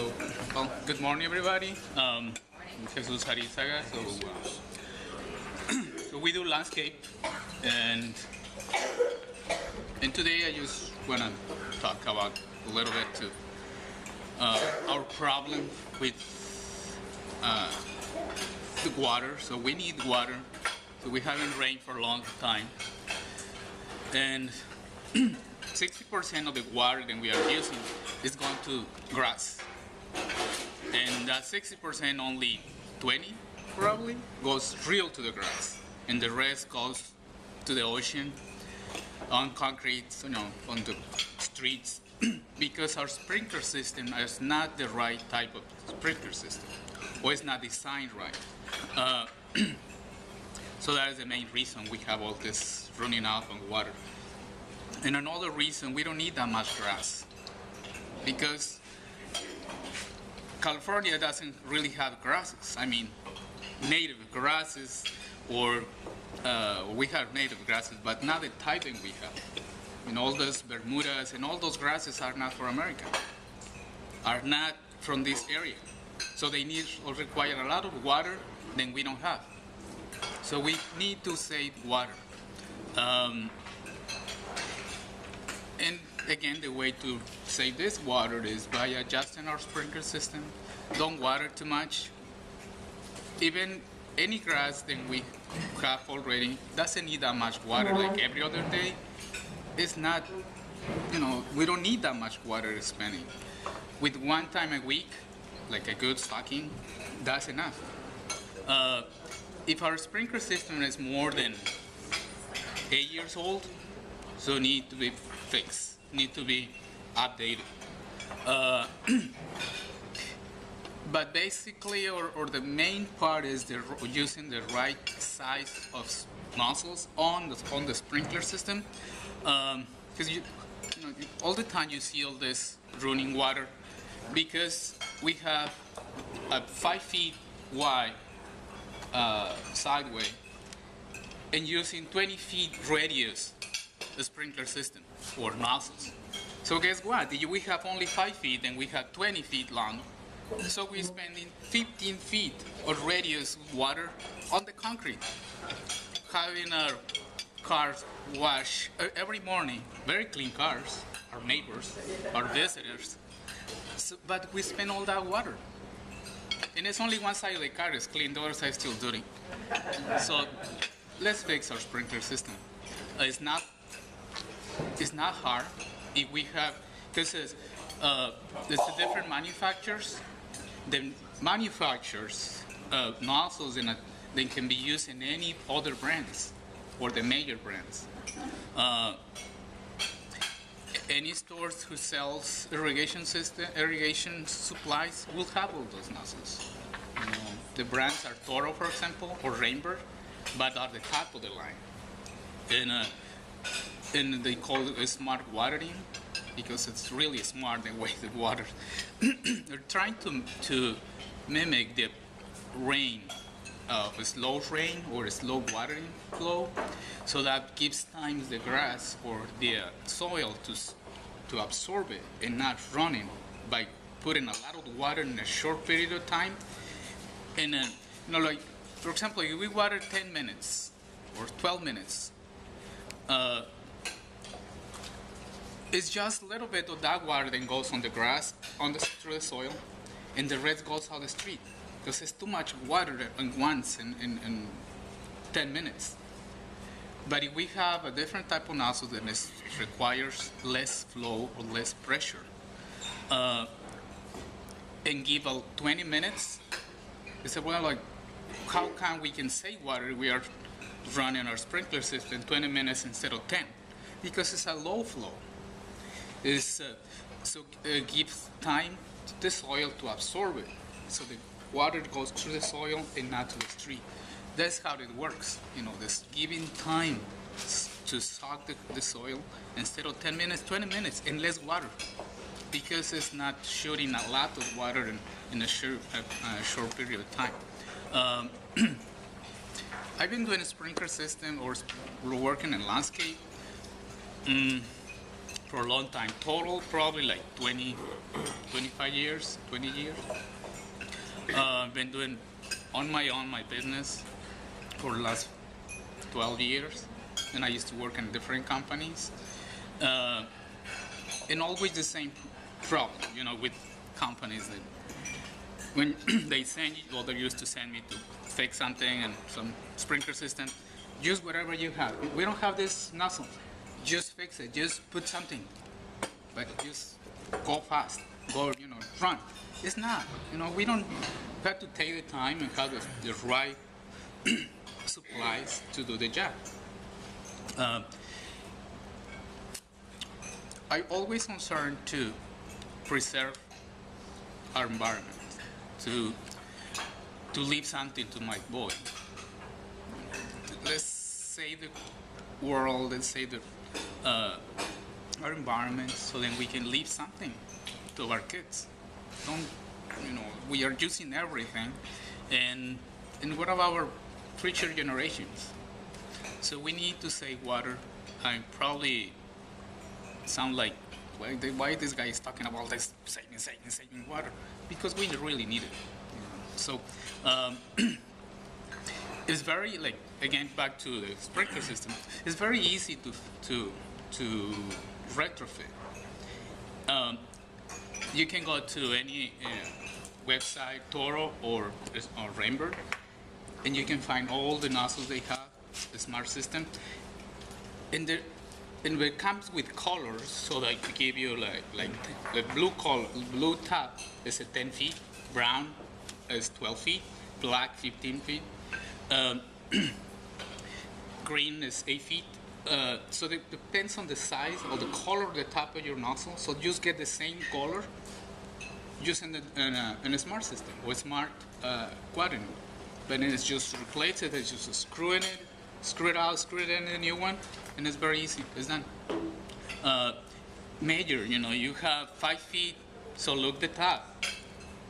So, well, good morning, everybody. Jesus Arrizaga. So we do landscape, and today I just want to talk about a little bit to our problem with the water. So we need water. So we haven't rained for a long time, and 60% of the water that we are using is going to grass. And that 60%, only 20 probably goes real to the grass, and the rest goes to the ocean, on concrete, on the streets, because our sprinkler system is not the right type of sprinkler system, or it's not designed right. So that is the main reason we have all this running out on water. And another reason, we don't need that much grass, because California doesn't really have grasses. I mean, native grasses, or we have native grasses, but not the type that we have. All those Bermudas and all those grasses are not for America, are not from this area. So they need or require a lot of water than we don't have. So we need to save water. And again, the way to save this water is by adjusting our sprinkler system. Don't water too much. Even any grass that we have already doesn't need that much water like every other day. It's not, we don't need that much water spending. With one time a week, like a good stocking, that's enough. If our sprinkler system is more than 8 years old, so need to be fixed, need to be updated. But basically, or the main part is using the right size of nozzles on the sprinkler system, because all the time you see all this running water, because we have a 5 feet wide sideway and using 20 feet radius the sprinkler system or nozzles. So guess what? We have only 5 feet and we have 20 feet long. So we're spending 15 feet of radius water on the concrete. Having our cars wash every morning, very clean cars, our neighbors, our visitors. So, but we spend all that water. And it's only one side of the car is clean, the other side is still dirty. So let's fix our sprinkler system. It's not hard if we have, because there's the different manufacturers. The manufacturers nozzles they can be used in any other brands or the major brands. Any stores who sells irrigation supplies will have all those nozzles. The brands are Toro, for example, or Rainbird, but are the top of the line. And they call it smart watering, because it's really smart the way the water. They're trying to mimic the rain, a slow rain or a slow watering flow, so that gives time the grass or the soil to absorb it and not running by putting a lot of water in a short period of time. And like for example, if we water 10 minutes or 12 minutes, it's just a little bit of that water that goes on the grass, through the soil, and the rest goes out the street, because it's too much water at once in 10 minutes. But if we have a different type of nozzle that requires less flow or less pressure, and give out 20 minutes, they said, well, like, how can we can save water if we are running our sprinkler system 20 minutes instead of 10? Because it's a low flow. Gives time to the soil to absorb it, so the water goes through the soil and not to the street. That's how it works. This giving time to soak the soil instead of 10 minutes, 20 minutes, and less water, because it's not shooting a lot of water in a short period of time. I've been doing a sprinkler system or working in landscape for a long time. Total, probably like 20, 25 years, 20 years. Been doing on my own my business for the last 12 years. And I used to work in different companies. And always the same problem, with companies that when they send you, or they used to send me to fix something and some sprinkler system, use whatever you have. We don't have this nozzle. Just fix it. Just put something. But just go fast. Go, run. It's not. We don't have to take the time and have the right supplies to do the job. I always concerned to preserve our environment, to leave something to my boy. Let's save the world, let's save our environment, so then we can leave something to our kids. We are using everything, and what about our future generations? So we need to save water. I probably sound like, why this guy is talking about this saving water? Because we really need it. So it's very, again, back to the sprinkler system. It's very easy to retrofit. You can go to any website, Toro or Rainbird, and you can find all the nozzles they have, the smart system. And it comes with colors, so they give you like the blue top is 10 feet, brown is 12 feet, black 15 feet, green is 8 feet. So it depends on the size or the color of the top of your nozzle. So just get the same color using in a smart system or smart quadrant. But then it's just replace it, it's just screwing it, screw it out, screw it in a new one, and it's very easy. It's done. Major, you have 5 feet, so look the top.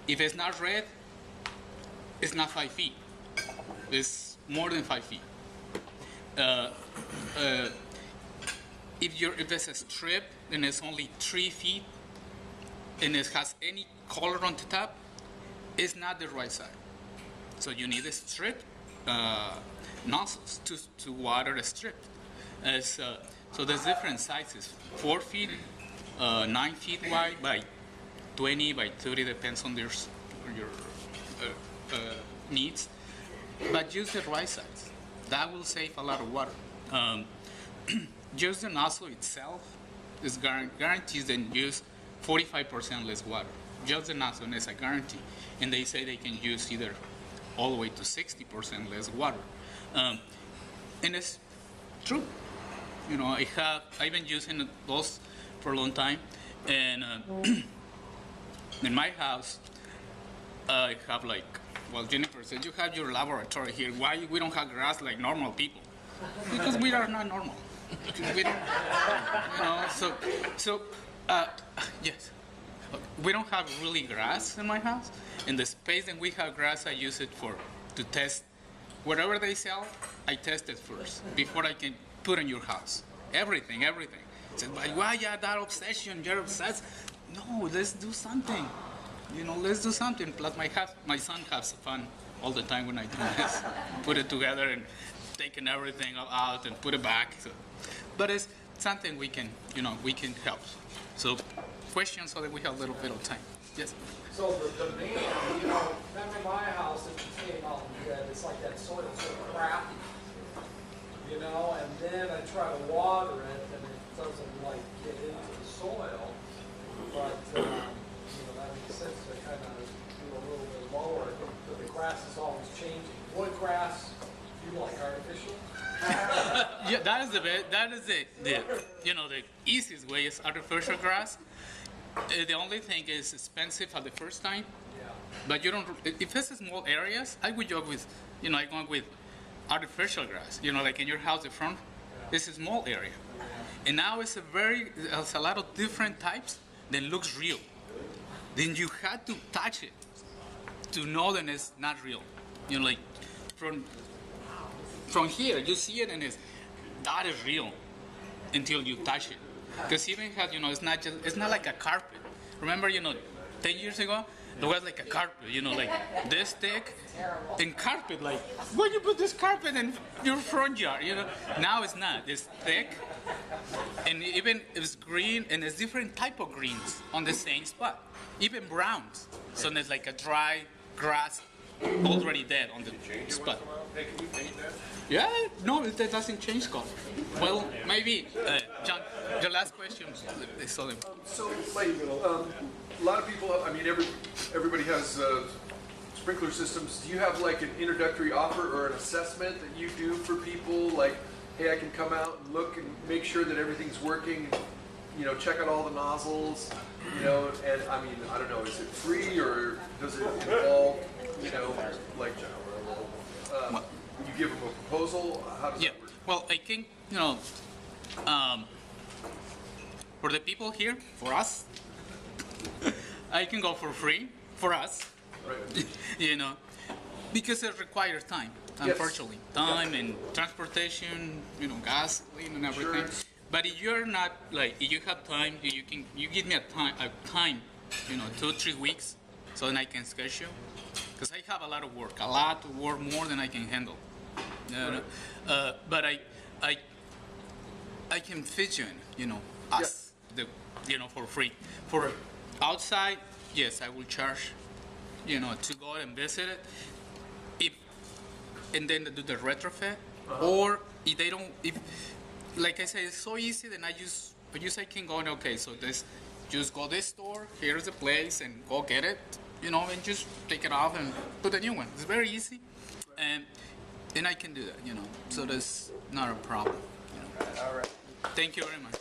If it's not red, it's not 5 feet. It's more than 5 feet. If it's a strip and it's only 3 feet and it has any color on the top, it's not the right side. So you need a strip nozzles to water a strip. So there's different sizes: 4 feet, 9 feet wide by 20 by 30, depends on your needs. But use the right size. That will save a lot of water. Just the nozzle itself is guarantees then use 45% less water. Just the nozzle is a guarantee, and they say they can use either all the way to 60% less water. And it's true. I've been using those for a long time, and in my house, I have Jennifer said, you have your laboratory here. Why we don't have grass like normal people? Because we are not normal. We don't, yes. We don't have really grass in my house. In the space that we have grass, I use it to test whatever they sell. I test it first before I can put in your house. Everything. Said, why you have that obsession? You're obsessed. No, let's do something. Let's do something. Plus, my son has fun all the time when I do this. Put it together and taking everything out and put it back. So, but it's something we can help. So, questions so that we have a little bit of time. Yes. So the main, back in my house, it came out that it's like that soil is so crappy, and then I try to water it and it doesn't get into the soil, but that makes sense to kind of do a little bit lower. But the grass is always changing. What grass do you like, artificial? Yeah, that is the easiest way is artificial grass. The only thing is expensive at the first time, but you don't. If it's small areas, I would go with, I go with artificial grass. Like in your house, the front, it's a small area, and now it's a lot of different types that looks real. Then you had to touch it to know that it's not real. Like from here, you see it and that is real until you touch it. Because even had, it's not like a carpet. Remember, 10 years ago, there was like a carpet, like this thick, and carpet, like, why you put this carpet in your front yard, Now it's not, it's thick, and even it's green, and it's different type of greens on the same spot, even browns. So there's like a dry grass already dead on the spot. Hey, can you paint that? Yeah, no, it doesn't change color. Well, maybe, John, your last question. So, like, a lot of people, I mean, everybody has sprinkler systems. Do you have like an introductory offer or an assessment that you do for people? Like, hey, I can come out and look and make sure that everything's working. Check out all the nozzles. And I mean, I don't know, is it free or does it involve, like, you give them a proposal? How does that work? Well, I think, for the people here, for us, I can go for free for us, Right. because it requires time, unfortunately. Time and transportation, gasoline and everything. Insurance. But if you're not, like, if you have time, you give me a time, 2-3 weeks, so then I can schedule. Because I have a lot of work, more than I can handle. But I can fit you in, us, for free. For outside, yes, I will charge, to go and visit it. And then do the retrofit, or if they don't, like I said, it's so easy. Then I can go and okay, so just go this store. Here's the place, and go get it, and just take it off and put a new one. It's very easy, and then I can do that, So that's not a problem. All right. Thank you very much.